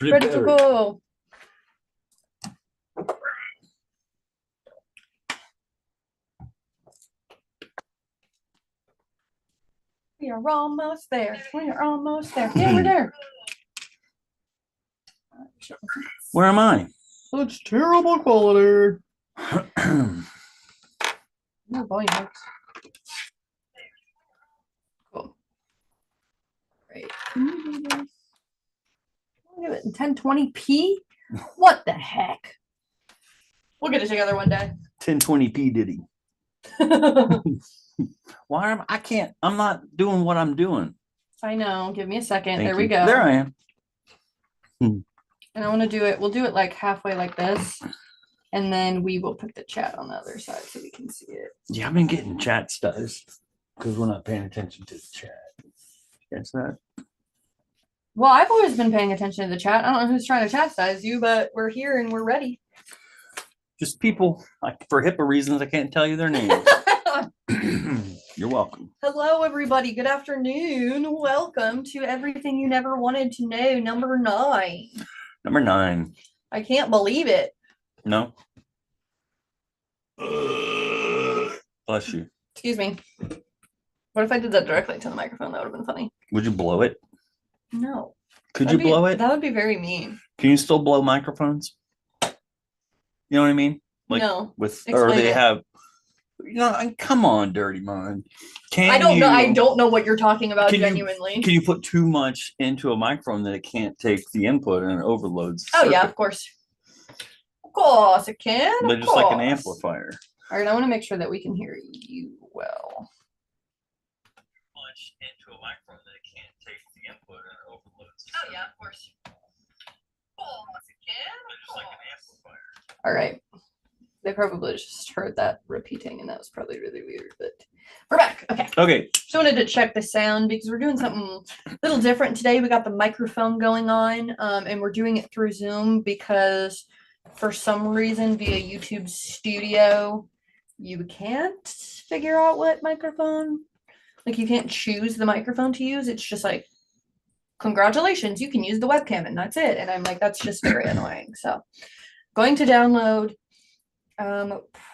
Ready to go. We are almost there. We are almost there. Yeah, we're there. Where am I? It's terrible quality. No volume works. Cool. Great. Can you do this? I'll give it in 1020p. What the heck? We'll get it together one day. 1020p Diddy. Why am I can't? I'm not doing what I'm doing. I know. Give me a second. Thank there you. we go. There I am. And I want to do it. We'll do it like halfway like this. And then we will put the chat on the other side so we can see it. Yeah, I've been getting chat stutters because we're not paying attention to the chat. Guess that. Well, I've always been paying attention to the chat. I don't know who's trying to chastise you, but we're here and we're ready. Just people, like, for HIPAA reasons, I can't tell you their names. You're welcome. Hello, everybody. Good afternoon. Welcome to Everything You Never Wanted to Know, number 9. Number 9. I can't believe it. No. Bless you. Excuse me. What if I did that directly to the microphone? That would have been funny. Would you blow it? No. Could you blow it? That would be very mean. Can you still blow microphones? You know what I mean? Like no. With or they have. You know, come on, dirty mind. I don't know. I don't know what you're talking about genuinely. Can you put too much into a microphone that it can't take the input and it overloads? Oh yeah, of course. Of course it can. They're just like an amplifier. All right, I want to make sure that we can hear you well. Much into a microphone that it can't take the input and it overloads. Oh yeah, of course. Of course it can. They're just like an amplifier. All right. They probably just heard that repeating, and that was probably really weird, but we're back. Okay. Okay. Just wanted to check the sound because we're doing something a little different today. We got the microphone going on, and we're doing it through Zoom because for some reason via YouTube Studio, you can't figure out what microphone, like you can't choose the microphone to use. It's just like, congratulations, you can use the webcam, and that's it. And I'm like, that's just very annoying. So going to download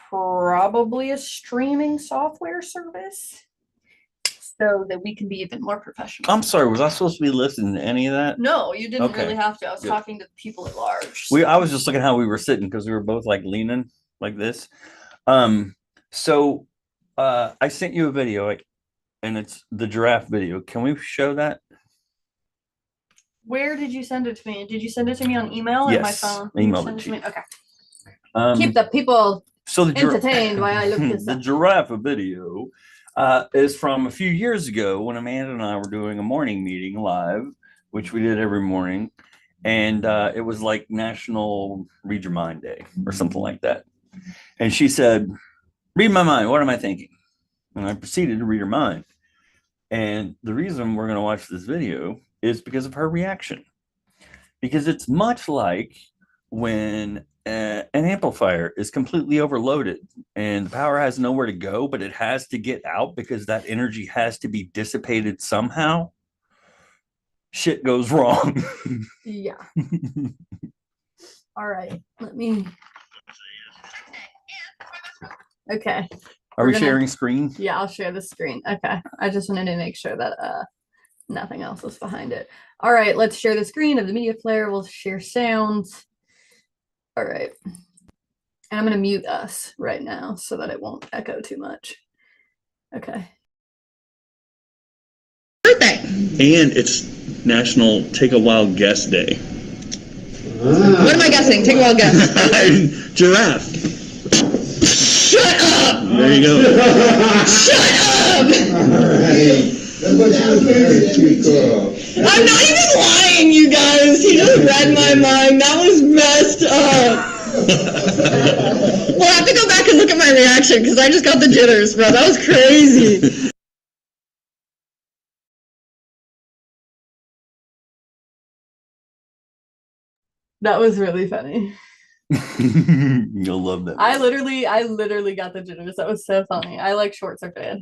probably a streaming software service so that we can be even more professional. I'm sorry, was I supposed to be listening to any of that? No, you didn't really have to. I was talking to the people at large. I was just looking how we were sitting because we were both like leaning like this. So I sent you a video, and it's the giraffe video. Can we show that? Where did you send it to me? Did you send it to me on email or my phone? Emailed it to me. Okay. Keep the people entertained while I look this up. The giraffe video is from a few years ago when Amanda and I were doing a morning meeting live, which we did every morning. And it was like National Read Your Mind Day or something like that. And she said, read my mind. What am I thinking? And I proceeded to read her mind. And the reason we're going to watch this video is because of her reaction. Because it's much like when an amplifier is completely overloaded and the power has nowhere to go, but it has to get out because that energy has to be dissipated somehow. Shit goes wrong. Yeah. All right. Let me. Okay. Are we sharing screen? Yeah, I'll share the screen. Okay. I just wanted to make sure that nothing else was behind it. All right. Let's share the screen of the media player. We'll share sounds. All right. And I'm going to mute us right now so that it won't echo too much. Okay. Birthday. And it's National Take a Wild Guess Day. What am I guessing? Take a wild guess. Giraffe. Shut up! There you go. Shut up! Alright. I'm not even lying, you guys. He just read my mind. That was messed up. Well, I have to go back and look at my reaction because I just got the jitters, bro. That was crazy. That was really funny. You'll love that. I literally got the jitters. That was so funny. I like short circuit.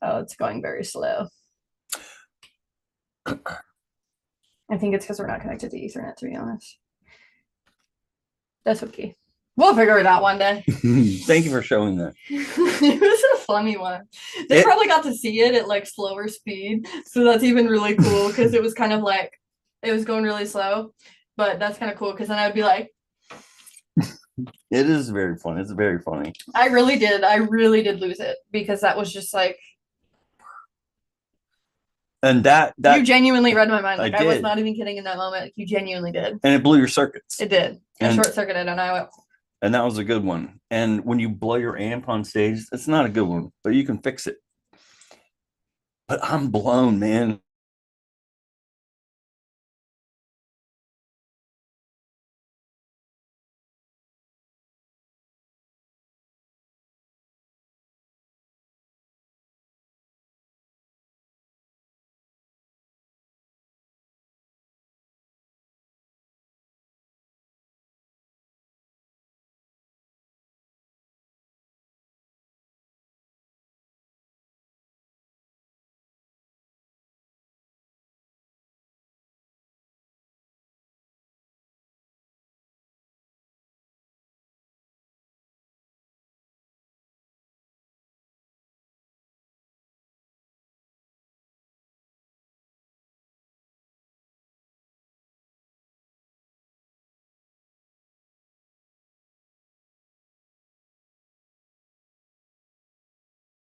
Oh, it's going very slow. I think it's because we're not connected to Ethernet, to be honest. That's okay. We'll figure it out one day. Thank you for showing that. It was a funny one. They probably got to see it at like slower speed, so that's even really cool because it was kind of like it was going really slow, but that's kind of cool because then I would be like, it is very fun. It's very funny. I really did lose it because that was just like, and that you genuinely read my mind. Like I was did. not even kidding in that moment. Like, you genuinely did, and it blew your circuits. It did. I And- short circuited, and I went. And that was a good one. And when you blow your amp on stage, it's not a good one, but you can fix it. But I'm blown, man.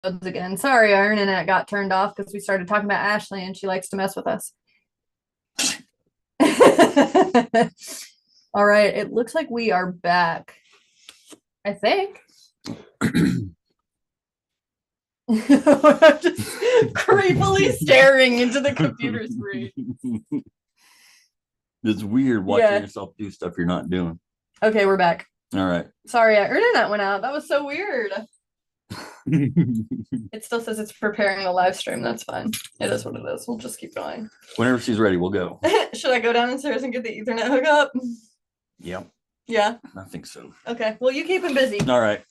Again. Sorry, our internet got turned off because we started talking about Ashley and she likes to mess with us. All right, it looks like we are back. I think. I'm just creepily staring into the computer screen. It's weird watching Yeah. yourself do stuff you're not doing. Okay, we're back. All right. Sorry, our internet went out. That was so weird. It still says it's preparing a live stream. That's fine. It is what it is. We'll just keep going. Whenever she's ready, we'll go. Should I go downstairs and get the Ethernet hookup? Yep. Yeah. I think so. Okay. Well, you keep him busy. All right.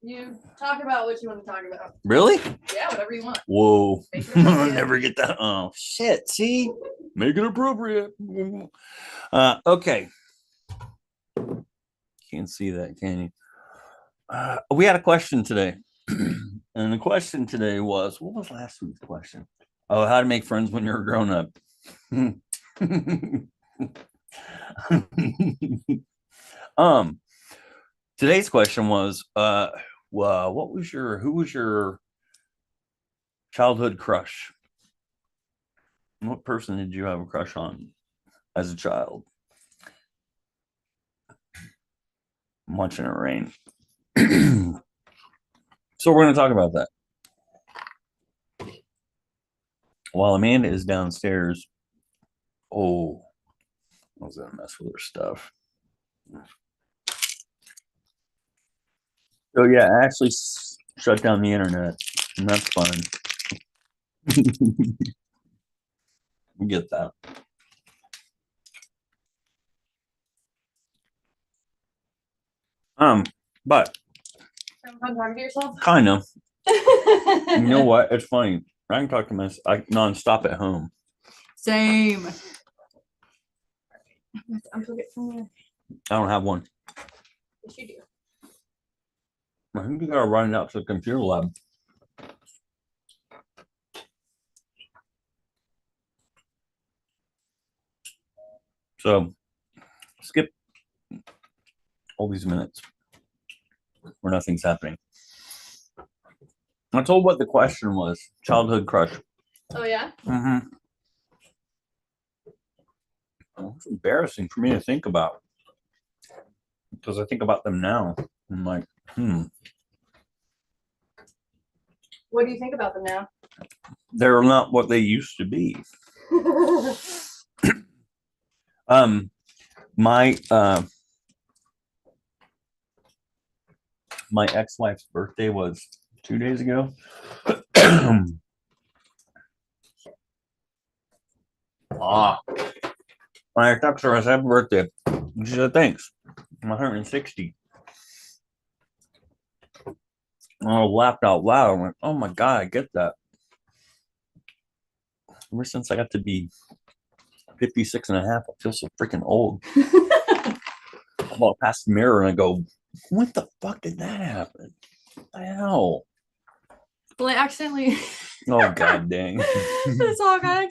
You talk about what you want to talk about. Really? Yeah, whatever you want. Whoa. Make it appropriate. Never get that. Oh, shit. See? Make it appropriate. Okay. Can't see that, can you? We had a question today. And the question today was, what was last week's question? Oh, how to make friends when you're a grown up. Today's question was, who was your childhood crush? What person did you have a crush on as a child? I'm watching it rain. So we're going to talk about that. While Amanda is downstairs. Oh, I was going to mess with her stuff. So yeah, I actually shut down the internet, and that's fine. We get that. But Fun talking to yourself. kind of. You know what? It's funny. I can talk to myself nonstop at home. Same. Unplug it from there. I don't have one. Yes, you do. I think you gotta run it out to the computer lab. So skip all these minutes where nothing's happening. I told what the question was. Childhood crush. Oh yeah. Mm-hmm. Well, it's embarrassing for me to think about because I think about them now. I'm like, What do you think about them now? they're not what they used to be. My ex-wife's birthday was 2 days ago. When I texted her, I said, happy birthday. She said, thanks. I'm 160. I laughed out loud. I went, oh my God, I get that. Ever since I got to be 56 and a half. I feel so freaking old. I walk past the mirror and I go, what the fuck did that happen? What the hell? Well, I accidentally. Oh, god dang. This song, I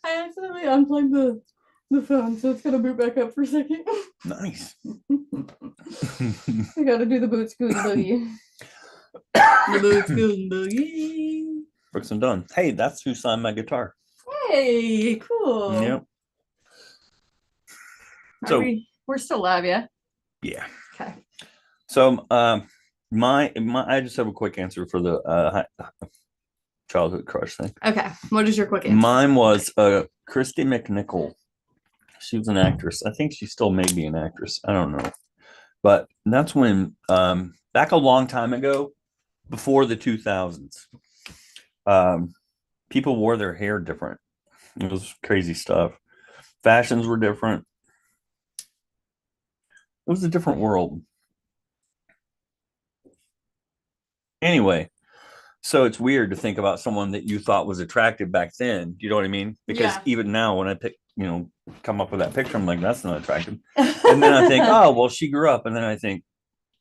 accidentally unplugged the phone, so it's gonna boot back up for a second. Nice. I gotta do the boot scoot boogie. The boot scoot boogie. Brooks and Dunn. Hey, that's who signed my guitar. Hey, cool. Yep. So we're still live, yeah? Yeah. Okay. So my I just have a quick answer for the childhood crush thing. Okay. What is your quick answer? Mine was Christy McNichol. She was an actress. I think she still may be an actress. I don't know. But that's when back a long time ago, before the 2000s, people wore their hair different. It was crazy stuff. Fashions were different. It was a different world. Anyway, so it's weird to think about someone that you thought was attractive back then. Do you know what I mean? Because even now, when I come up with that picture, I'm like, that's not attractive. And then I think, oh, well, she grew up. And then I think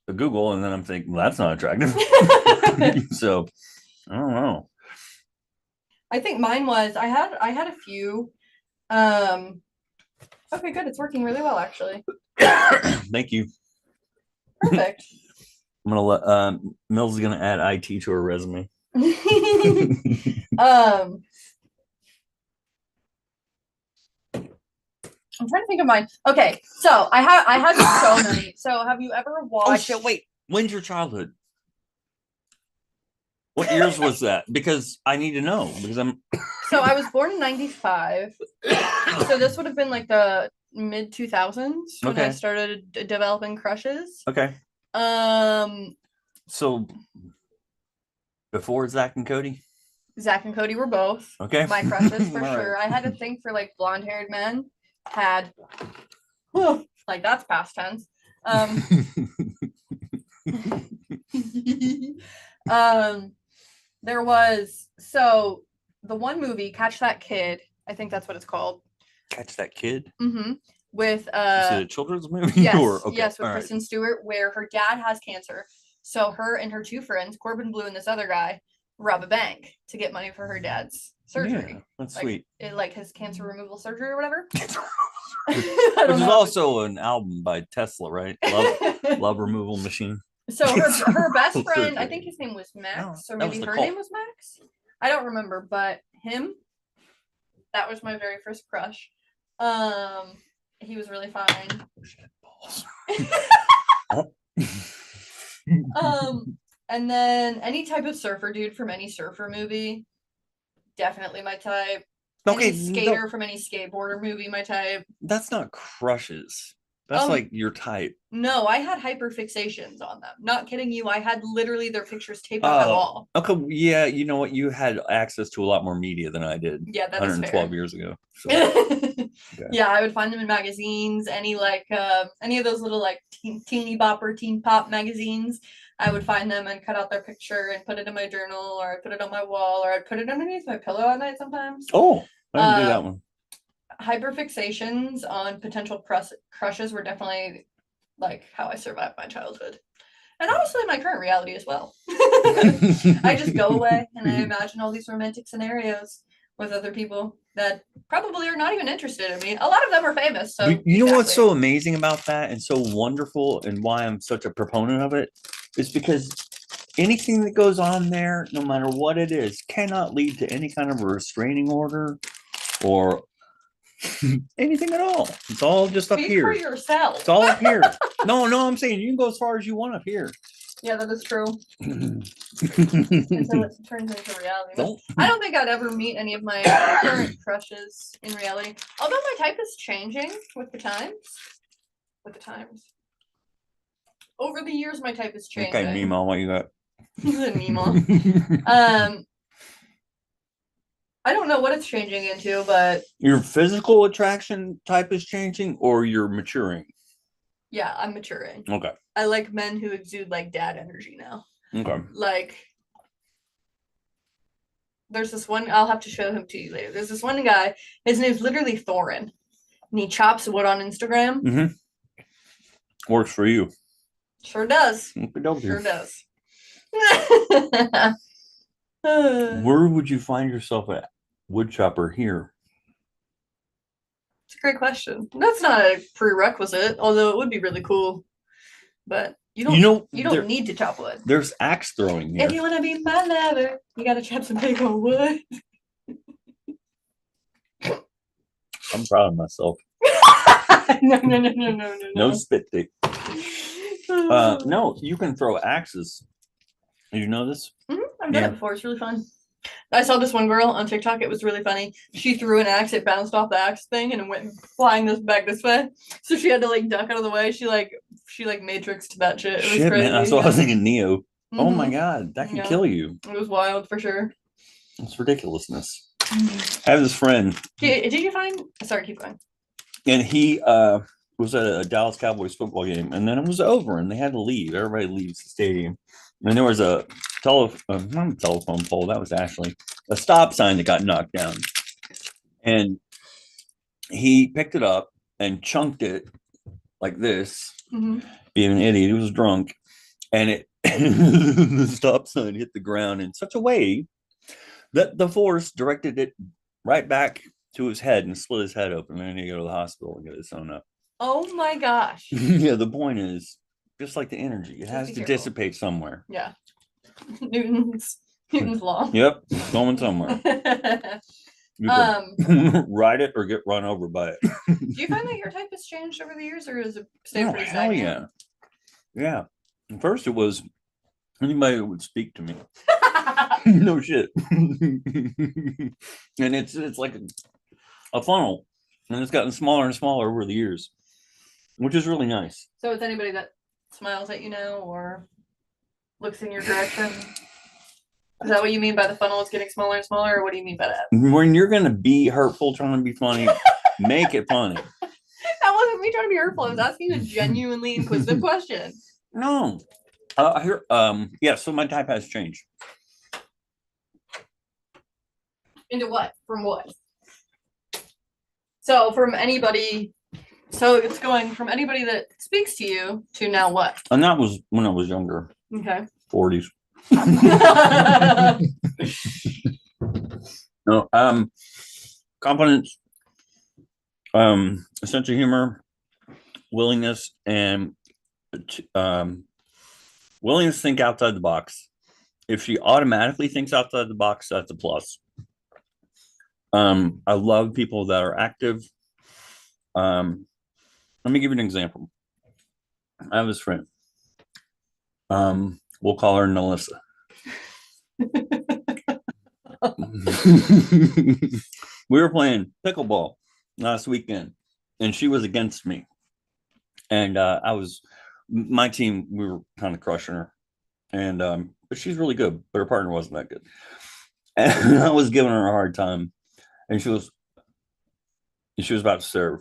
Google, and then I'm thinking, well, that's not attractive. So I don't know. I think mine was I had a few. Okay, good. It's working really well, actually. Thank you. Perfect. I'm gonna let Mills is gonna add IT to her resume. I'm trying to think of mine. Okay, so I had so many. So have you ever watched? Oh shit! Wait, when's your childhood? What years was that? Because I need to know. Because I'm. So I was born in '95. So this would have been like the mid 2000s when I started developing crushes. Okay. So before Zach and Cody. Zach and Cody were both my crushes for sure. Right. I had a thing for like blonde-haired men. Like that's past tense. There was the one movie, Catch That Kid. I think that's what it's called. Catch That Kid. Mm-hmm. With Is it a children's movie? Yes, yes, with Kristen Stewart, where her dad has cancer. So her and her two friends, Corbin Blue and this other guy, rob a bank to get money for her dad's surgery. Yeah, that's like, sweet. Like his cancer removal surgery or whatever. Which is also an album by Tesla, right? Love Removal Machine. So her best friend, I think his name was Max, or maybe her name was Max. I don't remember, but him, that was my very first crush. He was really fine. And then any type of surfer dude from any surfer movie, definitely my type. Okay, any skater from any skateboarder movie, my type. That's not crushes. That's like your type. No, I had hyperfixations on them. Not kidding you. I had literally their pictures taped on my wall. Okay, yeah, you know what? You had access to a lot more media than I did. Yeah, that 112 years ago. So. Okay. Yeah, I would find them in magazines, any of those little like teeny bopper, teen pop magazines. I would find them and cut out their picture and put it in my journal, or I'd put it on my wall, or I'd put it underneath my pillow at night sometimes. Oh, I didn't do that one. Hyperfixations on potential crushes were definitely like how I survived my childhood, and honestly my current reality as well. I just go away and I imagine all these romantic scenarios with other people that probably are not even interested in me. A lot of them are famous. So you know what's so amazing about that and so wonderful, and why I'm such a proponent of it, is because anything that goes on there, no matter what it is, cannot lead to any kind of a restraining order or anything at all. It's all just up here. Speak for yourself. It's all up here. No, I'm saying you can go as far as you want up here. Yeah, that is true. Until it turns into reality. I don't think I'd ever meet any of my current crushes in reality. Although my type is changing with the times. Over the years, my type is changing. Okay, Mimo, what you got? Mimo. I don't know what it's changing into, but your physical attraction type is changing, or you're maturing? Yeah, I'm maturing. Okay. I like men who exude like dad energy now. Okay. Like there's this one, I'll have to show him to you later. There's this one guy, his name's literally Thorin, and he chops wood on Instagram. Mm-hmm. Works for you. Sure does. Sure does. Where would you find yourself at wood chopper here? It's a great question. That's not a prerequisite, although it would be really cool. But you don't need to chop wood. There's axe throwing here. If you want to be my lover, you gotta chop some big old wood. I'm proud of myself. No spit take. No, you can throw axes. Did you know this? I've done it before. It's really fun. I saw this one girl on TikTok. It was really funny. She threw an axe. It bounced off the axe thing and it went flying back this way. So she had to like duck out of the way. She matrixed that shit. It was crazy. Man, that's what I was thinking. Neo. Oh my god, that can kill you. It was wild for sure. It's ridiculousness. I have this friend. Did you find? Sorry, keep going. And he was at a Dallas Cowboys football game, and then it was over, and they had to leave. Everybody leaves the stadium, and there was a not a telephone pole. That was actually a stop sign that got knocked down, and he picked it up and chunked it like this. Being an idiot, he was drunk, and the stop sign hit the ground in such a way that the force directed it right back to his head and split his head open, and then he go to the hospital and get it sewn up. Oh my gosh. Yeah, the point is, just like the energy, it has to dissipate somewhere. Yeah. Newton's law. Yep, going somewhere. You can ride it or get run over by it. Do you find that your type has changed over the years, or is it stayed pretty hell stagnant? yeah. At first it was anybody who would speak to me. No shit. And it's like a funnel, and it's gotten smaller and smaller over the years, which is really nice. So it's anybody that smiles at you now or looks in your direction. Is that what you mean by the funnel is getting smaller and smaller, or what do you mean by that? When you're gonna be hurtful trying to be funny, make it funny. That wasn't me trying to be hurtful. I was asking you a genuinely inquisitive question. No. So my type has changed. Into what? From what? So from anybody, so it's going from anybody that speaks to you to now what? And that was when I was younger. Okay. 40s. No, confidence, a sense of humor, willingness, and willingness to think outside the box. If she automatically thinks outside the box, that's a plus. I love people that are active. Let me give you an example. I have this friend. We'll call her Melissa. We were playing pickleball last weekend, and she was against me. And my team, we were kind of crushing her. And but she's really good, but her partner wasn't that good. And I was giving her a hard time. And she was about to serve.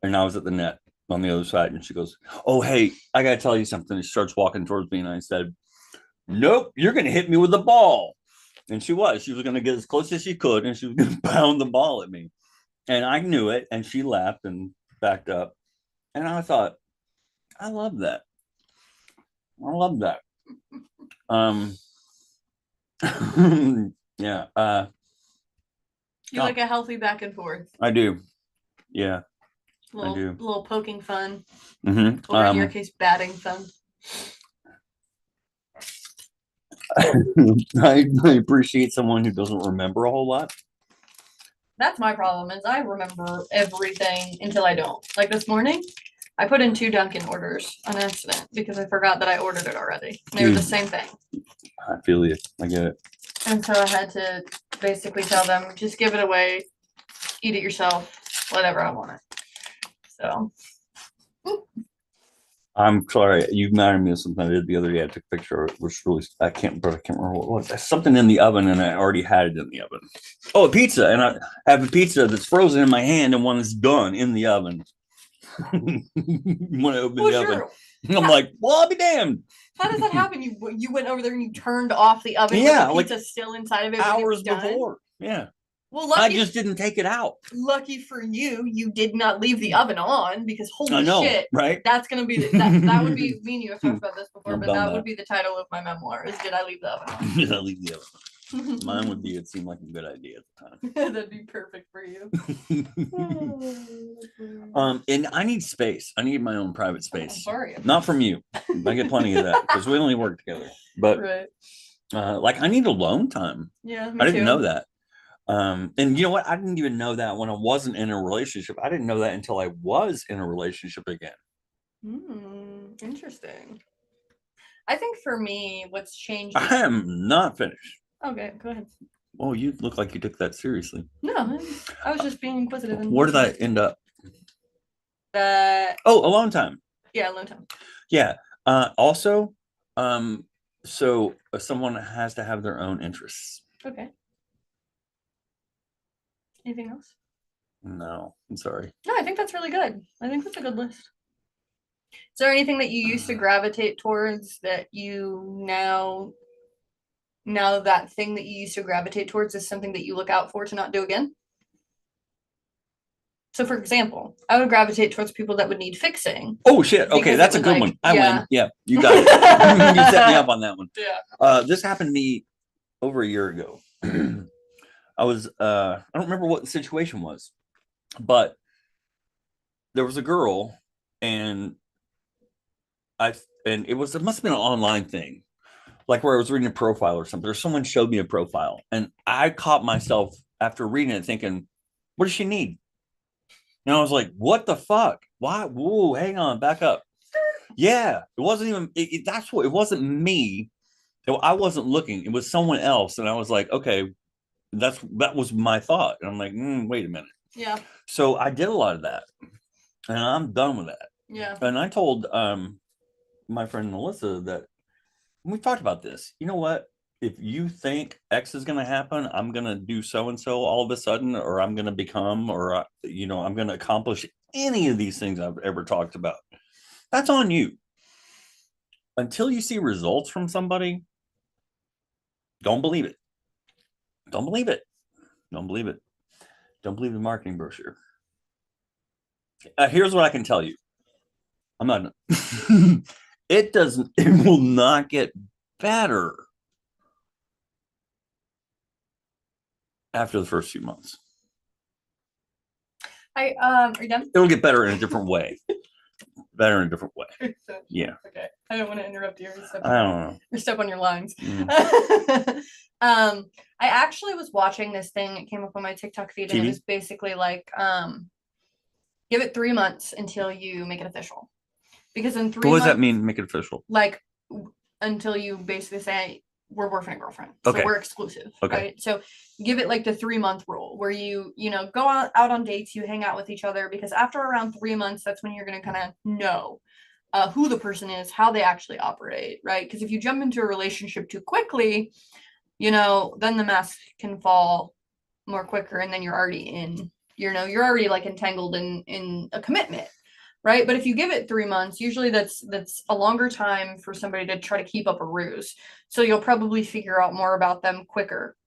And I was at the net on the other side. And she goes, "Oh, hey, I got to tell you something." And she starts walking towards me. And I said, "Nope, you're going to hit me with the ball." And she was going to get as close as she could. And she was going to pound the ball at me. And I knew it. And she laughed and backed up. And I thought, I love that. I love that. Yeah. You like a healthy back and forth. I do. Yeah. I do. A little poking fun. Mm-hmm. Or in your case, batting fun. I appreciate someone who doesn't remember a whole lot. That's my problem, is I remember everything until I don't. Like this morning, I put in 2 Dunkin' orders on accident because I forgot that I ordered it already. They were the same thing. I feel you. I get it. And so I had to basically tell them, just give it away, eat it yourself, whatever, I want it. So. I'm sorry, you reminded me of something I did the other day. I took a picture of it, which really, I can't remember what it was. There's something in the oven, and I already had it in the oven. Oh, a pizza, and I have a pizza that's frozen in my hand and one that's done in the oven. When I open the oven, I'm like, well, I'll be damned. How does that happen? You went over there and you turned off the oven Yeah, with the like pizza still inside of it when it Hours was done? before. Yeah. Well, I lucky, just didn't take it out. lucky for you, you did not leave the oven on because I holy know, shit, right? that's gonna be that would be me and you have talked about this before, I've but done that that. would be the title of my memoir is Did I Leave the Oven On? Did I leave the oven? Mine would be It Seemed Like a Good Idea at the time. That'd be perfect for you. And I need space. I need my own private I'm space. sorry. Not from you. I get plenty of that because we only work together. But Right. like I need alone time. Yeah, me I didn't too. know that. And you know what? I didn't even know that when I wasn't in a relationship. I didn't know that until I was in a relationship again. Interesting. I think for me, what's changed. I am not finished. Okay, go ahead. Oh, you look like you took that seriously. No, I was just being inquisitive. And Where did I end up? Oh, Alone time. Yeah, alone time. Yeah. Also, so someone has to have their own interests. Okay. Anything else? No, I'm sorry. No, I think that's really good. I think that's a good list. Is there anything that you used to gravitate towards that you now that thing that you used to gravitate towards is something that you look out for to not do again? So for example, I would gravitate towards people that would need fixing. Oh shit. Okay, Because that's it a was good like- one. I yeah. win. Yeah, you got it. You set me up on that one. Yeah. This happened to me over a year ago. I was I don't remember what the situation was, but there was a girl and it must have been an online thing, like where I was reading a profile or something, or someone showed me a profile, and I caught myself after reading it thinking, what does she need? And I was like, what the fuck? Why? Whoa, hang on, back up. Yeah, it wasn't even it wasn't me. I wasn't looking, it was someone else. And I was like, okay, that was my thought. And I'm like, wait a minute. Yeah. So I did a lot of that. And I'm done with that. Yeah. And I told my friend Melissa that we talked about this. You know what? If you think X is going to happen, I'm going to do so and so all of a sudden, or I'm going to become, or I'm going to accomplish any of these things I've ever talked about. That's on you. Until you see results from somebody, don't believe it. Don't believe it. Don't believe it. Don't believe the marketing brochure. Here's what I can tell you. I'm not. It will not get better after the first few months. Are you done? It'll get better in a different way. Better in a different way. Yeah. Okay. I don't want to interrupt you I don't know. or step on your lines. Mm. I actually was watching this thing. It came up on my TikTok feed, and TV? it was basically like, give it 3 months until you make it official. Because in 3 months, What does that mean? Make it official. like until you basically say we're boyfriend and girlfriend, Okay. so we're exclusive. Okay. Right. So give it like the 3 month rule where you go out on dates, you hang out with each other, because after around 3 months, that's when you're going to kind of know who the person is, how they actually operate. Right. Because if you jump into a relationship too quickly, then the mask can fall more quicker, and then you're already in, you're already like entangled in a commitment. Right. But if you give it 3 months, usually that's a longer time for somebody to try to keep up a ruse. So you'll probably figure out more about them quicker.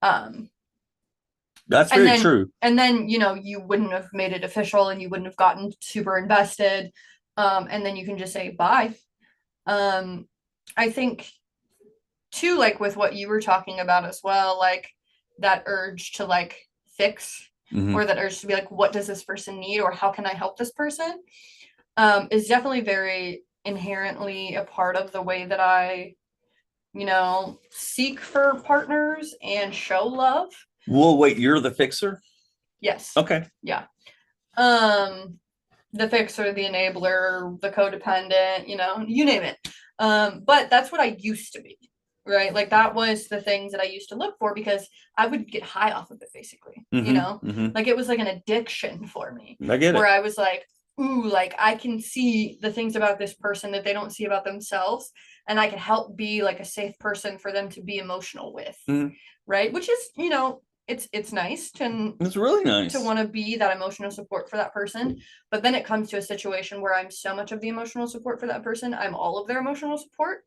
That's very true. And then, you wouldn't have made it official, and you wouldn't have gotten super invested. And then you can just say bye. I think too, like with what you were talking about as well, like that urge to like fix, or that urge to be like, what does this person need, or how can I help this person, is definitely very inherently a part of the way that I, seek for partners and show love. Well, wait, you're the fixer? Yes. Okay. Yeah. The fixer, the enabler, the codependent, you name it. But that's what I used to be. Right. Like that was the things that I used to look for, because I would get high off of it, basically, like it was like an addiction for me. I get it. Where I was like, ooh, like I can see the things about this person that they don't see about themselves, and I can help be like a safe person for them to be emotional with. Right. Which is, it's nice to It's really nice. want to be that emotional support for that person. But then it comes to a situation where I'm so much of the emotional support for that person, I'm all of their emotional support.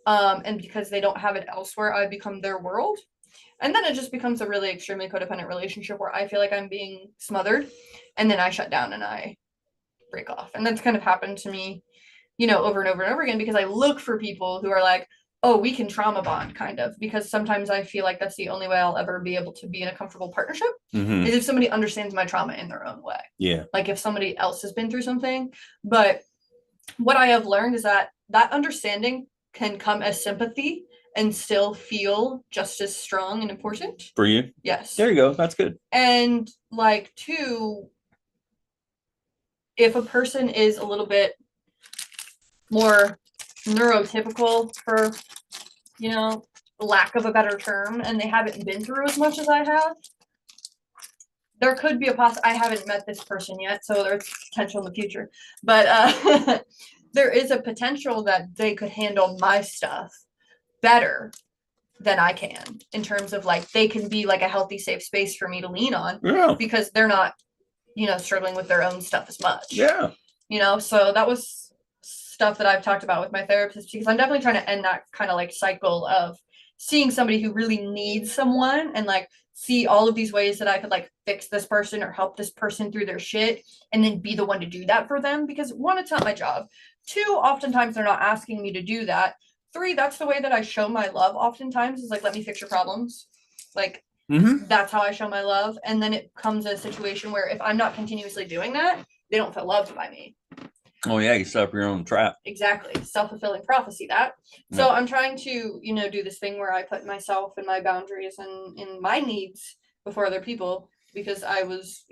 And because they don't have it elsewhere, I become their world. And then it just becomes a really extremely codependent relationship where I feel like I'm being smothered, and then I shut down and I break off. And that's kind of happened to me, over and over and over again, because I look for people who are like, oh, we can trauma bond, kind of, because sometimes I feel like that's the only way I'll ever be able to be in a comfortable partnership is if somebody understands my trauma in their own way. Yeah. Like if somebody else has been through something. But what I have learned is that understanding can come as sympathy and still feel just as strong and important. For you? Yes. There you go. That's good. And like, two, if a person is a little bit more neurotypical, for lack of a better term, and they haven't been through as much as I have, there could be I haven't met this person yet, so there's potential in the future, but there is a potential that they could handle my stuff better than I can, in terms of like they can be like a healthy, safe space for me to lean on. Yeah. Because they're not, struggling with their own stuff as much. Yeah. So that was stuff that I've talked about with my therapist, because I'm definitely trying to end that kind of like cycle of seeing somebody who really needs someone and like see all of these ways that I could like fix this person or help this person through their shit, and then be the one to do that for them. Because one, it's not my job. Two, oftentimes they're not asking me to do that. Three, that's the way that I show my love oftentimes, is like, let me fix your problems. Like, that's how I show my love. And then it comes a situation where if I'm not continuously doing that, they don't feel loved by me. Oh yeah, you set up your own trap. Exactly. Self-fulfilling prophecy, that. So I'm trying to, do this thing where I put myself and my boundaries and in my needs before other people, because I was,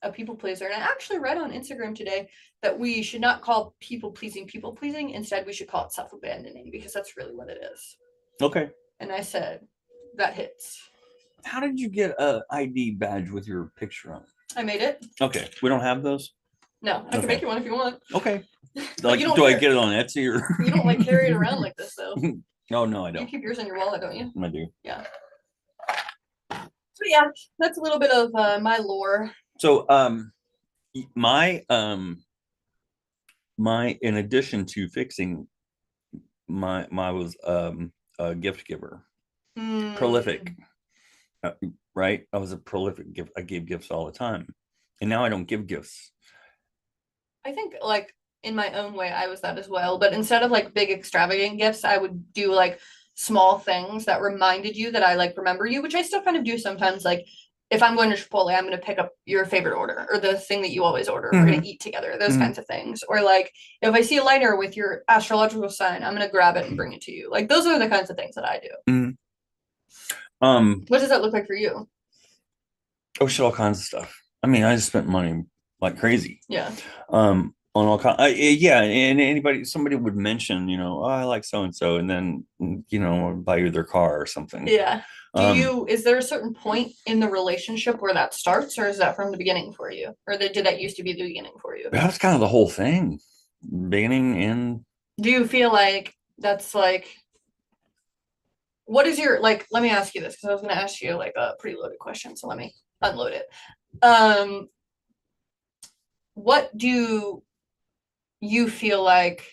a people pleaser. And I actually read on Instagram today that we should not call people pleasing. Instead, we should call it self-abandoning, because that's really what it is. Okay. And I said, that hits. How did you get a ID badge with your picture on it? I made it. Okay. We don't have those? No, I can make you one if you want. Okay. Like, do I get it on Etsy or? You don't like carry it around like this, though. No, I don't. You keep yours in your wallet, don't you? I do. Yeah. So yeah, that's a little bit of my lore. So my in addition to fixing my was a gift giver. Prolific. Right? I was a prolific gift. I gave gifts all the time. And now I don't give gifts. I think like in my own way I was that as well, but instead of like big extravagant gifts, I would do like small things that reminded you that I like remember you, which I still kind of do sometimes. Like if I'm going to Chipotle, I'm going to pick up your favorite order or the thing that you always order. We're going to eat together, those kinds of things. Or like if I see a lighter with your astrological sign, I'm going to grab it and bring it to you. Like those are the kinds of things that I do. What does that look like for you? Oh shit, all kinds of stuff. I mean, I just spent money like crazy. Yeah. On all kinds. Yeah, and somebody would mention, oh, I like so and so, and then buy you their car or something. Yeah. Is there a certain point in the relationship where that starts, or is that from the beginning for you, or did that used to be the beginning for you? That's kind of the whole thing, beginning and. Do you feel like that's like? What is your like? Let me ask you this, because I was going to ask you like a pretty loaded question, so let me unload it. What do you feel like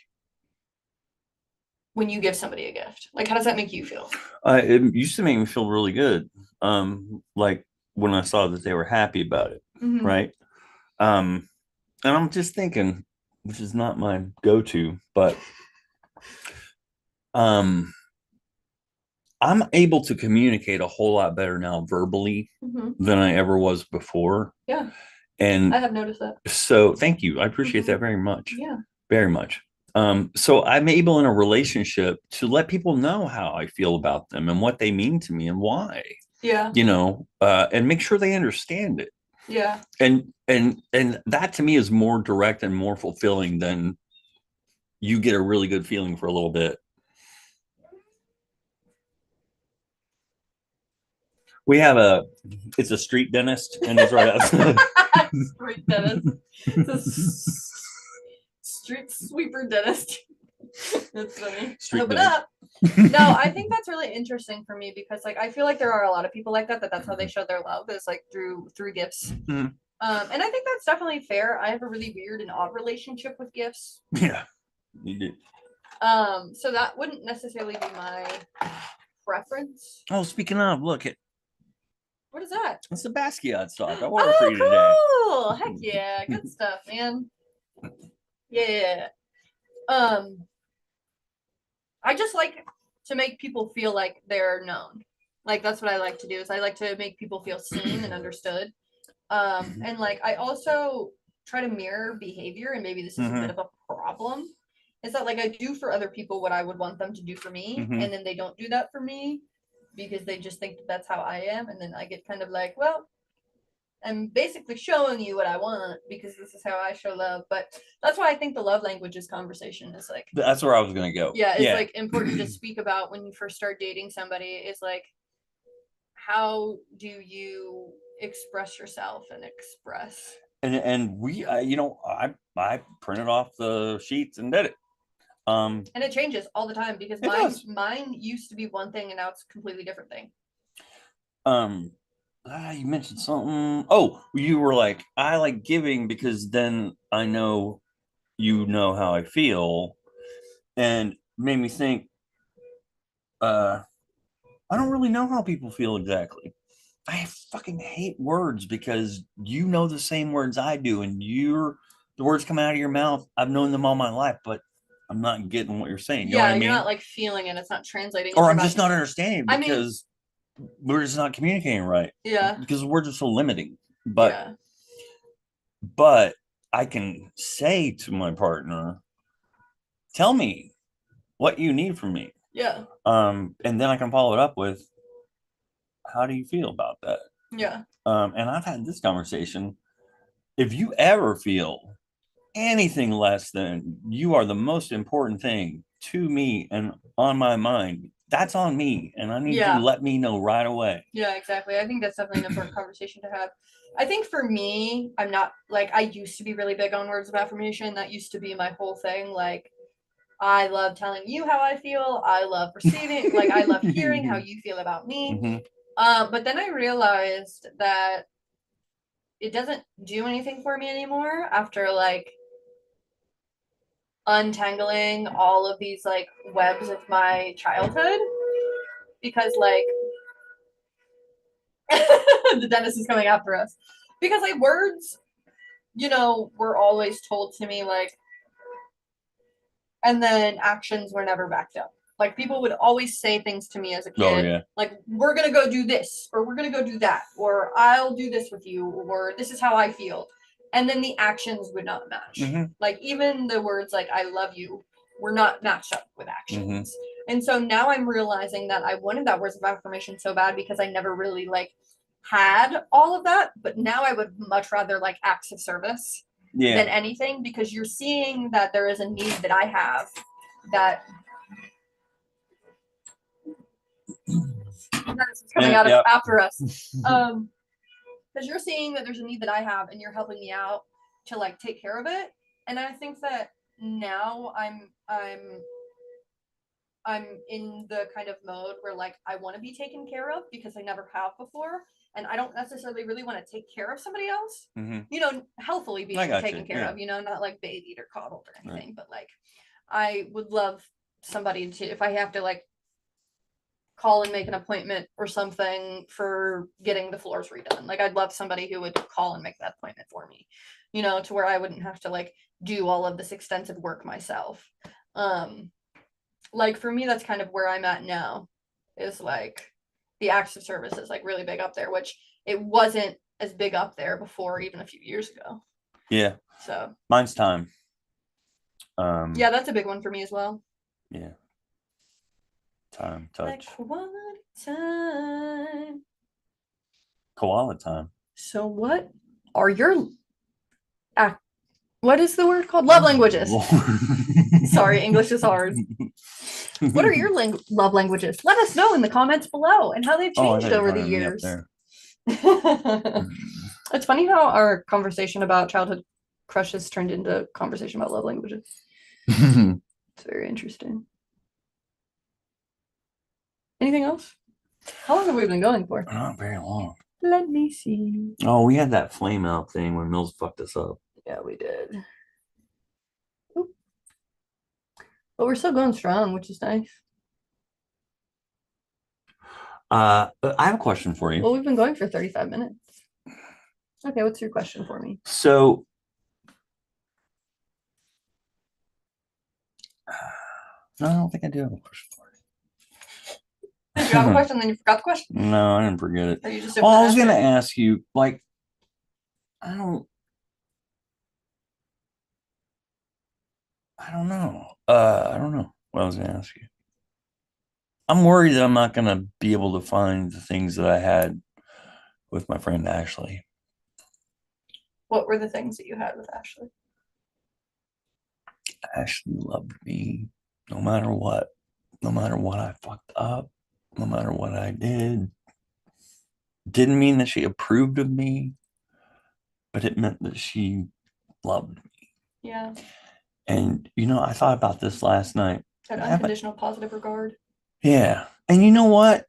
when you give somebody a gift? Like, how does that make you feel? It used to make me feel really good. Like when I saw that they were happy about it, right? And I'm just thinking, which is not my go-to, but I'm able to communicate a whole lot better now verbally than I ever was before. Yeah. And I have noticed that. So thank you. I appreciate that very much. Yeah. Very much. So I'm able in a relationship to let people know how I feel about them and what they mean to me and why. Yeah. And make sure they understand it. Yeah. And that to me is more direct and more fulfilling than you get a really good feeling for a little bit. We have it's a street dentist, and it's right outside. Street dentist. It's a street sweeper dentist. That's funny. Street Open dog. up. No, I think that's really interesting for me because like I feel like there are a lot of people like that that's how they show their love is like through gifts. Mhm. And I think that's definitely fair. I have a really weird and odd relationship with gifts. Yeah, you do. So that wouldn't necessarily be my preference. Oh, speaking of, look, What is that? it's the Basquiat stock. I ordered for you today. Oh, cool! Heck yeah, good stuff, man. Yeah. I just like to make people feel like they're known. Like that's what I like to do is I like to make people feel seen and understood. And like I also try to mirror behavior, and maybe this is a bit of a problem. Is that like I do for other people what I would want them to do for me, and then they don't do that for me because they just think that's how I am, and then I get kind of like, well, I'm basically showing you what I want because this is how I show love. But that's why I think the love languages conversation is like That's where I was gonna go. yeah, it's like important to speak about when you first start dating somebody is like how do you express yourself and express And we I printed off the sheets and did it. and it changes all the time because It does. mine used to be one thing and now it's a completely different thing. You mentioned something. Oh, you were like, I like giving because then I know you know how I feel, and made me think. I don't really know how people feel exactly. I fucking hate words because you know the same words I do, and the words come out of your mouth. I've known them all my life, but I'm not getting what you're saying. You know what I mean? You're not like feeling it, it's not translating. Or I'm just not understanding I mean- because we're just not communicating right. Yeah. Because words are so limiting. But yeah. but I can say to my partner, tell me what you need from me. Yeah. And then I can follow it up with, how do you feel about that? Yeah. And I've had this conversation. If you ever feel anything less than you are the most important thing to me and on my mind, that's on me. And I need you to let me know right away. Yeah, exactly. I think that's definitely an important conversation to have. I think for me, I'm not like I used to be really big on words of affirmation. That used to be my whole thing. Like I love telling you how I feel. I love receiving, like I love hearing how you feel about me. But then I realized that it doesn't do anything for me anymore after like untangling all of these like webs of my childhood because like the dentist is coming after us because like words, you know, were always told to me like, and then actions were never backed up. Like people would always say things to me as a kid, like we're gonna go do this, or we're gonna go do that, or I'll do this with you, or this is how I feel, and then the actions would not match. Like even the words like I love you were not matched up with actions. And so now I'm realizing that I wanted that words of affirmation so bad because I never really like had all of that, but now I would much rather like acts of service than anything because you're seeing that there is a need that I have that is coming out of after us. Because you're seeing that there's a need that I have and you're helping me out to like take care of it. And I think that now I'm in the kind of mode where like I want to be taken care of because I never have before. And I don't necessarily really want to take care of somebody else, you know, healthily being taken care of, you know, not like bathed or coddled or anything, but like I would love somebody to, if I have to like call and make an appointment or something for getting the floors redone, like I'd love somebody who would call and make that appointment for me, you know, to where I wouldn't have to like do all of this extensive work myself. Like for me, that's kind of where I'm at now, is like the acts of service is like really big up there, which it wasn't as big up there before, even a few years ago. Yeah. So mine's time. Yeah, that's a big one for me as well. Yeah. Time, touch. Like quality time. Koala time. So what are your what is the word called? Love languages. Sorry, English is hard. What are your love languages? Let us know in the comments below and how they've changed over the years. It's funny how our conversation about childhood crushes turned into conversation about love languages. It's very interesting. Anything else? How long have we been going for? Not very long. Let me see. Oh, we had that flame out thing when Mills fucked us up. Yeah, we did. Oop. But we're still going strong, which is nice. I have a question for you. Well, we've been going for 35 minutes. Okay, what's your question for me? So, no, I don't think I do have a question for you. Did you have a question, then you forgot the question? No, I didn't forget it. Or you just Well, I was didn't gonna ask ask you, like, I don't know. I don't know what I was gonna ask you. I'm worried that I'm not gonna be able to find the things that I had with my friend Ashley. it? What were the things that you had with Ashley? Ashley loved me no matter what. No matter what I fucked up, no matter what I did. Didn't mean that she approved of me, but it meant that she loved me. Yeah, And I thought about this last night. that I haven't- unconditional positive regard. Yeah. And you know what?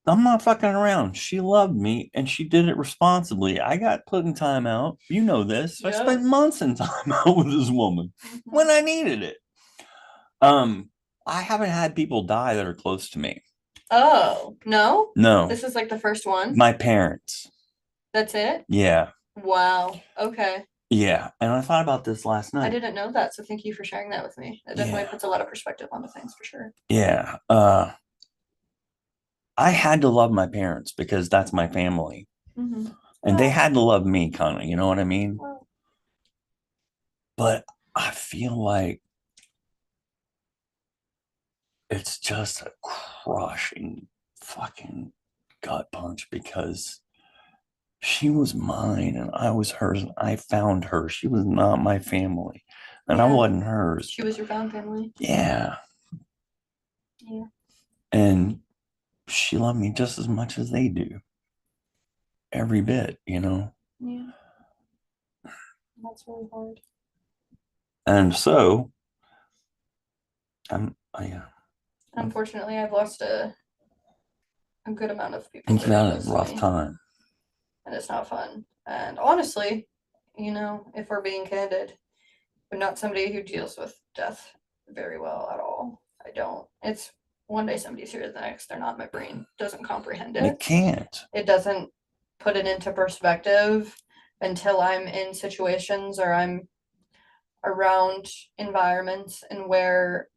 I'm not fucking around. She loved me and she did it responsibly. I got put in timeout. You know this. I Yeah. spent months in timeout with this woman Mhm. when I needed it. I haven't had people die that are close to me. Oh, no? No. This is like the first one? My parents. That's it? Yeah. Wow. Okay. Yeah. And I thought about this last night. I didn't know that, so thank you for sharing that with me. It definitely Yeah. puts a lot of perspective onto things for sure. Yeah. I had to love my parents because that's my family. Mm-hmm. And they Well- had to love me, kind of, you know what I mean? Well, But I feel like it's just a crushing fucking gut punch because she was mine and I was hers and I found her. She was not my family and I Yeah. wasn't hers. she was your found family. Yeah. Yeah. And she loved me just as much as they do. Every bit, Yeah. That's really hard. And so yeah. Unfortunately, I've lost a good amount of people. It's really been a close to rough me, time. and it's not fun. And honestly, if we're being candid, I'm not somebody who deals with death very well at all. I don't. It's one day somebody's here, the next they're not. My brain doesn't comprehend It it. can't. It doesn't put it into perspective until I'm in situations or I'm around environments and where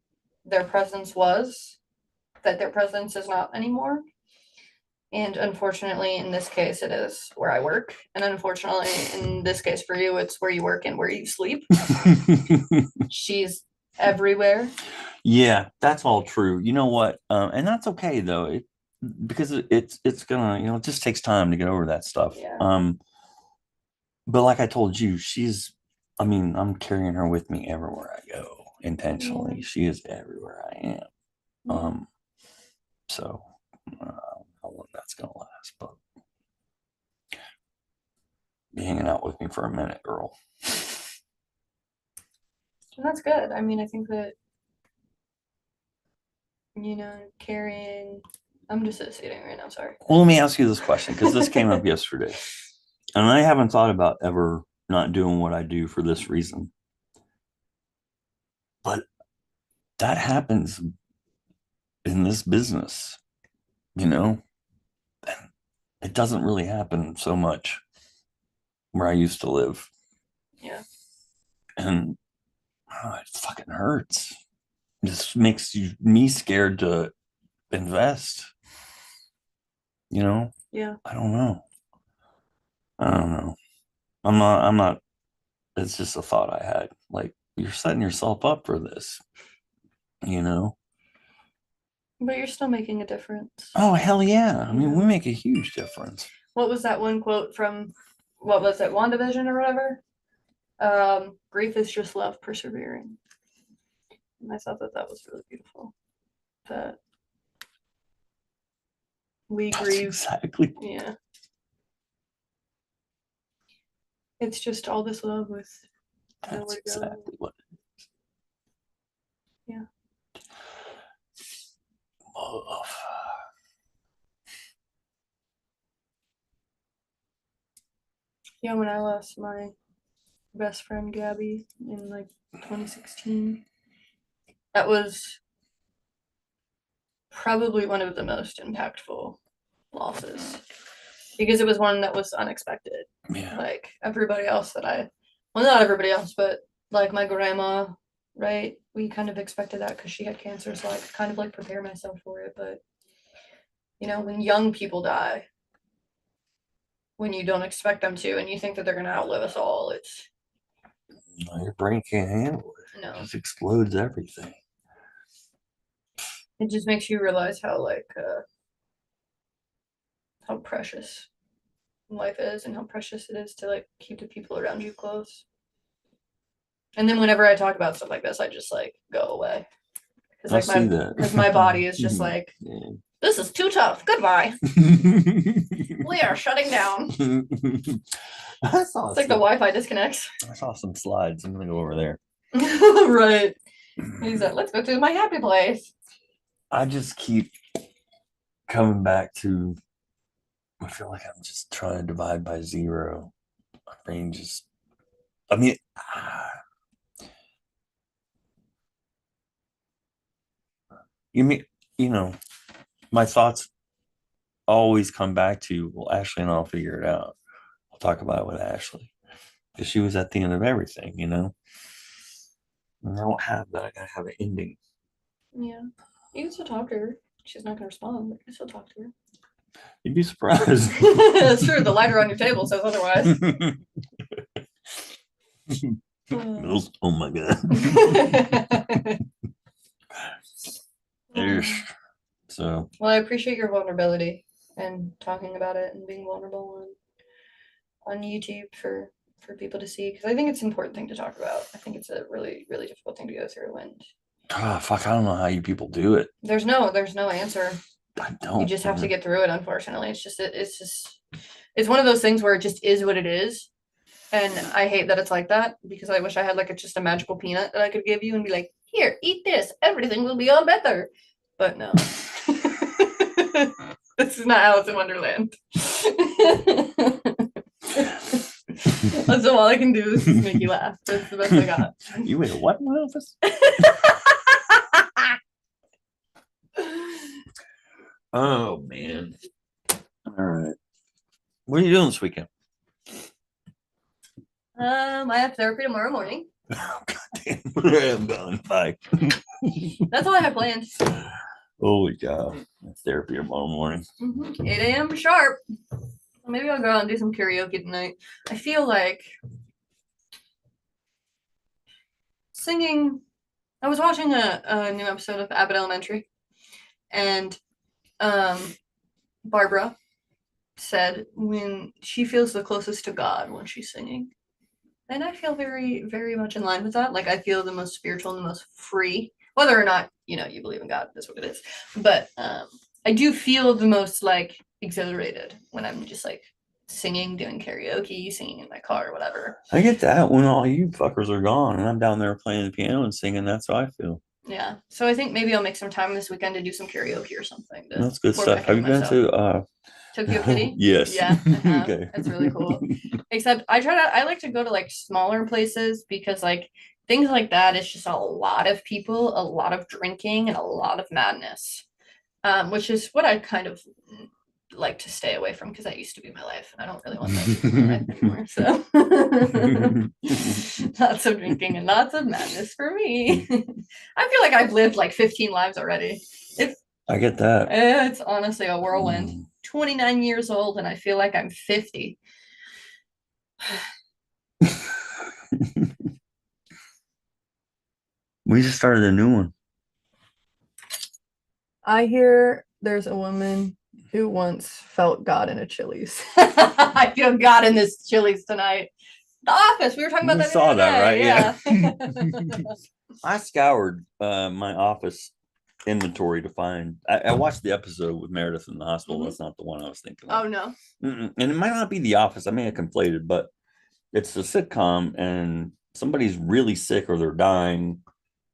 their presence was, that their presence is not anymore. And unfortunately, in this case, it is where I work. And unfortunately, in this case for you, it's where you work and where you sleep. She's everywhere. Yeah, that's all true. You know what? And that's okay though. Because it's gonna, it just takes time to get over that stuff. Yeah. But like I told you, I'm carrying her with me everywhere I go intentionally. Yeah. She is everywhere I am. Yeah. So I don't know how long that's gonna last, but be hanging out with me for a minute, girl. And that's good. I mean, I think that, carrying. I'm dissociating right now. Sorry. Well, let me ask you this question because this came up yesterday, and I haven't thought about ever not doing what I do for this reason. But that happens in this business, and it doesn't really happen so much where I used to live. Yeah. And it fucking hurts. It just makes me scared to invest. Yeah. I don't know. I'm not, it's just a thought I had. Like, you're setting yourself up for this, But you're still making a difference. Oh, hell yeah. I mean, we Yeah. make a huge difference. What was that one quote from, what was it, WandaVision or whatever? Grief is just love persevering. And I thought that was really beautiful. That we That's grieve. exactly. Yeah. It's just all this love with That's nowhere to go. exactly what. Yeah. Love. Yeah, when I lost my best friend Gabby in like 2016, that was probably one of the most impactful losses because it was one that was unexpected. Yeah. Like everybody else well, not everybody else, but like my grandma, right? We kind of expected that because she had cancer, so I could kind of like prepare myself for it. But when young people die, when you don't expect them to, and you think that they're gonna outlive us all, Your brain can't handle it. no, It just explodes everything. it just makes you realize how precious life is and how precious it is to like keep the people around you close. And then whenever I talk about stuff like this, I just like go away because I like see that. because my body is just like, this is too tough. Goodbye. We are shutting down. It's like the Wi-Fi disconnects. I saw some slides. I'm gonna go over there. Right. He's like, let's go to my happy place. I just keep coming back to. I feel like I'm just trying to divide by zero. My brain just. I mean. My thoughts always come back to, well, Ashley and I'll figure it out. I'll talk about it with Ashley because she was at the end of everything, And I don't have that. I gotta have an ending. Yeah, you can still talk to her. She's not gonna respond, but you can still talk to her. You'd be surprised. It's true. The lighter on your table says otherwise. Oh my god. So. Well, I appreciate your vulnerability and talking about it and being vulnerable on YouTube for people to see, because I think it's an important thing to talk about. I think it's a really, really difficult thing to go through, and fuck, I don't know how you people do it. there's no answer. I don't. You just have to get through it. Unfortunately, it's one of those things where it just is what it is, and I hate that it's like that because I wish I had like just a magical peanut that I could give you and be like, here, eat this, everything will be all better. But no. This is not Alice in Wonderland. So all I can do is just make you laugh. That's the best I got. You in what in my office? Oh man. All right. What are you doing this weekend? I have therapy tomorrow morning. Oh, goddamn. I'm done. Bye. That's all I have planned. Holy cow. That's therapy tomorrow morning. 8 a.m. sharp. Maybe I'll go out and do some karaoke tonight. I feel like singing. I was watching a new episode of Abbott Elementary, and Barbara said when she feels the closest to God when she's singing. And I feel very, very much in line with that. Like I feel the most spiritual and the most free, whether or not, you believe in God, that's what it is. But I do feel the most like exhilarated when I'm just like singing, doing karaoke, singing in my car or whatever. I get that when all you fuckers are gone and I'm down there playing the piano and singing. That's how I feel. Yeah. So I think maybe I'll make some time this weekend to do some karaoke or something. That's good stuff. Have you been to Tokyo Kitty? Yes. Yeah. Okay. That's really cool. Except I like to go to like smaller places because like things like that is just a lot of people, a lot of drinking, and a lot of madness. Which is what I kind of like to stay away from because that used to be my life and I don't really want that to be my life anymore. So lots of drinking and lots of madness for me. I feel like I've lived like 15 lives already. I get that. It's honestly a whirlwind. 29 years old and I feel like I'm 50. We just started a new one. I hear there's a woman who once felt God in a Chili's. I feel God in this Chili's tonight. The Office. We were talking about that. Saw that, right? Yeah. I scoured my office inventory to find. I watched the episode with Meredith in the hospital. That's not the one I was thinking of. Oh no. And it might not be The Office. I may have conflated, but it's a sitcom and somebody's really sick or they're dying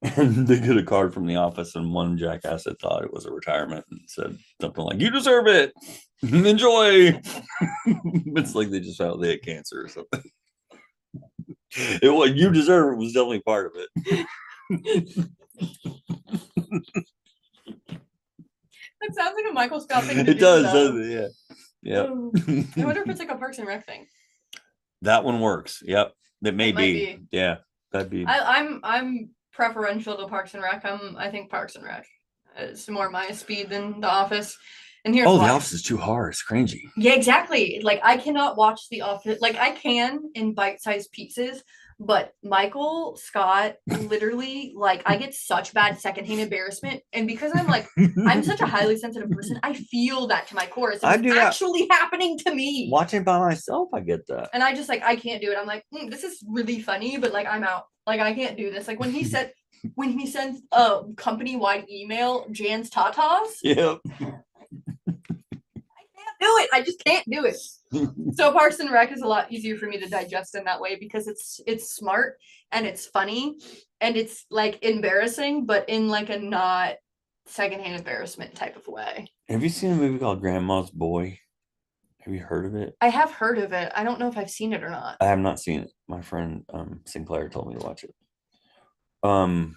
And they get a card from the office, and one jackass had thought it was a retirement and said something like, "You deserve it. Enjoy." It's like they just found they had cancer or something. It was "You deserve it" was definitely part of it. That sounds like a Michael Scott thing to It do, does, though. doesn't it? Yeah. Oh. I wonder if it's like a Parks and Rec thing. That one works. Yep. It may It might be. Yeah. That'd be. I'm preferential to Parks and Rec. I think Parks and Rec is more my speed than The Office. And here's Oh, why. The Office is too hard. It's cringy. Yeah, exactly. Like I cannot watch The Office. Like I can in bite-sized pieces, but Michael Scott literally, like, I get such bad secondhand embarrassment, and because I'm such a highly sensitive person, I feel that to my core. It's I do that. actually happening to me. Watching by myself, I get that. And I just like I can't do it. I'm like, this is really funny, but like I'm out. Like I can't do this. Like when he sends a company-wide email, Jan's Tatas. Yep. Do it. I just can't do it. So Parks and Rec is a lot easier for me to digest in that way because it's smart and it's funny and it's like embarrassing, but in like a not secondhand embarrassment type of way. Have you seen a movie called Grandma's Boy? Have you heard of it? I have heard of it. I don't know if I've seen it or not. I have not seen it. My friend Sinclair told me to watch it. I'm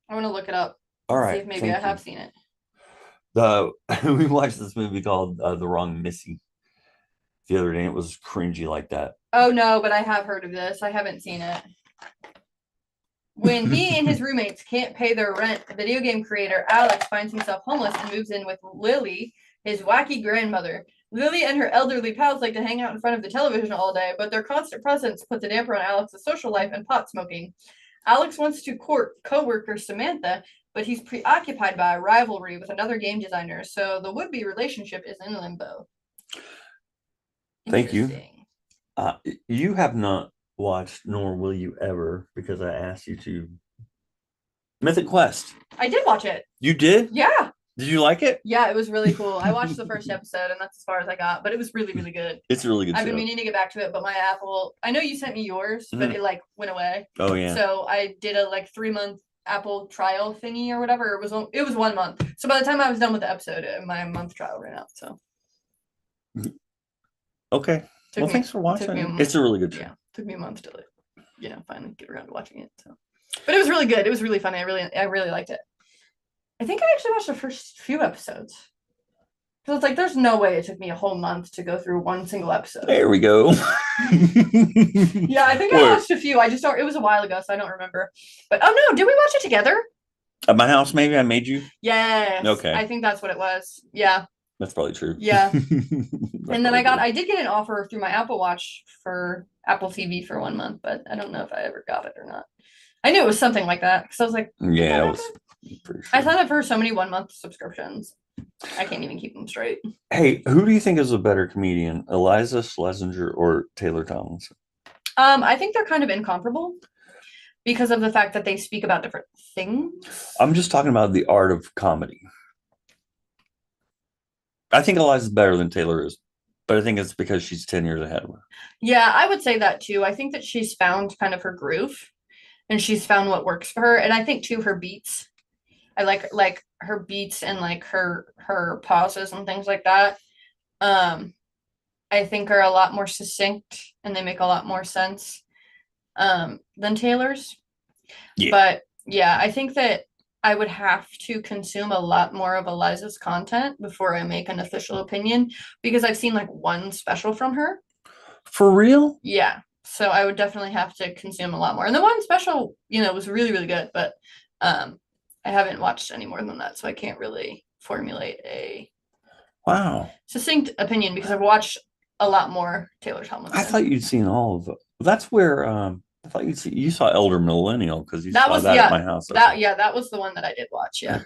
gonna look it up. All right. See if maybe I have seen it. We watched this movie called The Wrong Missy the other day. It was cringy like that. Oh no, but I have heard of this. I haven't seen it. When he and his roommates can't pay their rent, video game creator Alex finds himself homeless and moves in with Lily, his wacky grandmother. Lily and her elderly pals like to hang out in front of the television all day, but their constant presence puts a damper on Alex's social life and pot smoking. Alex wants to court co-worker Samantha, but he's preoccupied by a rivalry with another game designer, so the would-be relationship is in limbo. Thank you. You have not watched, nor will you ever, because I asked you to. Mythic Quest. I did watch it. You did? Yeah. Did you like it? Yeah, it was really cool. I watched the first episode, and that's as far as I got, but it was really, really good. It's a really good I've been show. meaning to get back to it, but my Apple, I know you sent me yours, but it like went away. Oh yeah. So I did a like 3-month Apple trial thingy or whatever. It was 1 month. So by the time I was done with the episode, my month trial ran out. So okay. Thanks for watching. It's a really good show. Yeah, took me a month to finally get around to watching it. So, but it was really good. It was really funny. I really liked it. I think I actually watched the first few episodes. So it's like there's no way it took me a whole month to go through one single episode. There we go. Yeah, I think I watched a few. I just don't. It was a while ago, so I don't remember. But oh no, did we watch it together? At my house, maybe I made you. Yes. Okay. I think that's what it was. Yeah. That's probably true. Yeah. And then I did get an offer through my Apple Watch for Apple TV for 1 month, but I don't know if I ever got it or not. I knew it was something like that because I was like, yeah, it was pretty sure. I signed up for so many 1-month subscriptions. I can't even keep them straight. Hey, who do you think is a better comedian, Eliza Schlesinger or Taylor Tomlinson? I think they're kind of incomparable because of the fact that they speak about different things. I'm just talking about the art of comedy. I think Eliza's better than Taylor is, but I think it's because she's 10 years ahead of her. Yeah, I would say that too. I think that she's found kind of her groove and she's found what works for her. And I think too, her beats, I like her beats and like her pauses and things like that. I think are a lot more succinct and they make a lot more sense than Taylor's. Yeah. But yeah, I think that I would have to consume a lot more of Eliza's content before I make an official opinion because I've seen like one special from her. For real? Yeah. So I would definitely have to consume a lot more. And the one special, was really, really good, but I haven't watched any more than that. So I can't really formulate a succinct opinion because I've watched a lot more Taylor Tomlinson. I thought you'd seen all of it. That's where I thought you saw Elder Millennial because you saw that at my house. That was the one that I did watch, yeah.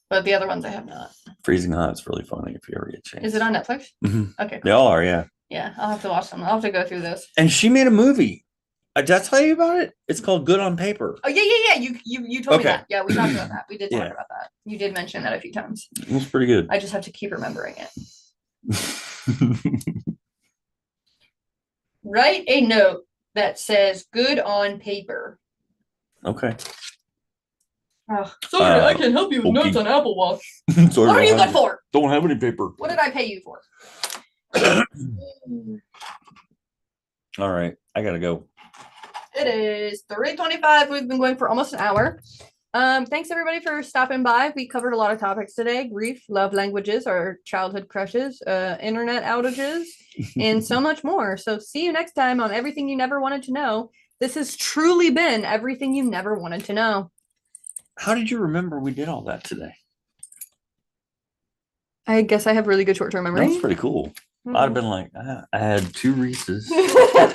But the other ones I have not. Freezing Hot's really funny if you ever get a chance. Is it on Netflix? Mm-hmm. Okay. Cool. They all are, yeah. Yeah, I'll have to watch them. I'll have to go through this. And she made a movie. Did I tell you about it? It's called Good on Paper. Oh yeah. You told me that. Yeah, we talked about that. We did talk about that. You did mention that a few times. It was pretty good. I just have to keep remembering it. Write a note that says good on paper. Okay. Sorry, I can help you with notes on Apple Watch. Sorry, What are you good for? Don't have any paper. What did I pay you for? All right, I gotta go. It is 3:25. We've been going for almost an hour. Thanks everybody for stopping by. We covered a lot of topics today: grief, love languages, our childhood crushes, internet outages, and so much more. So see you next time on Everything You Never Wanted to Know. This has truly been everything you never wanted to know. How did you remember we did all that today? I guess I have really good short-term memory. That's pretty cool. I'd have been like, I had 2 Reese's.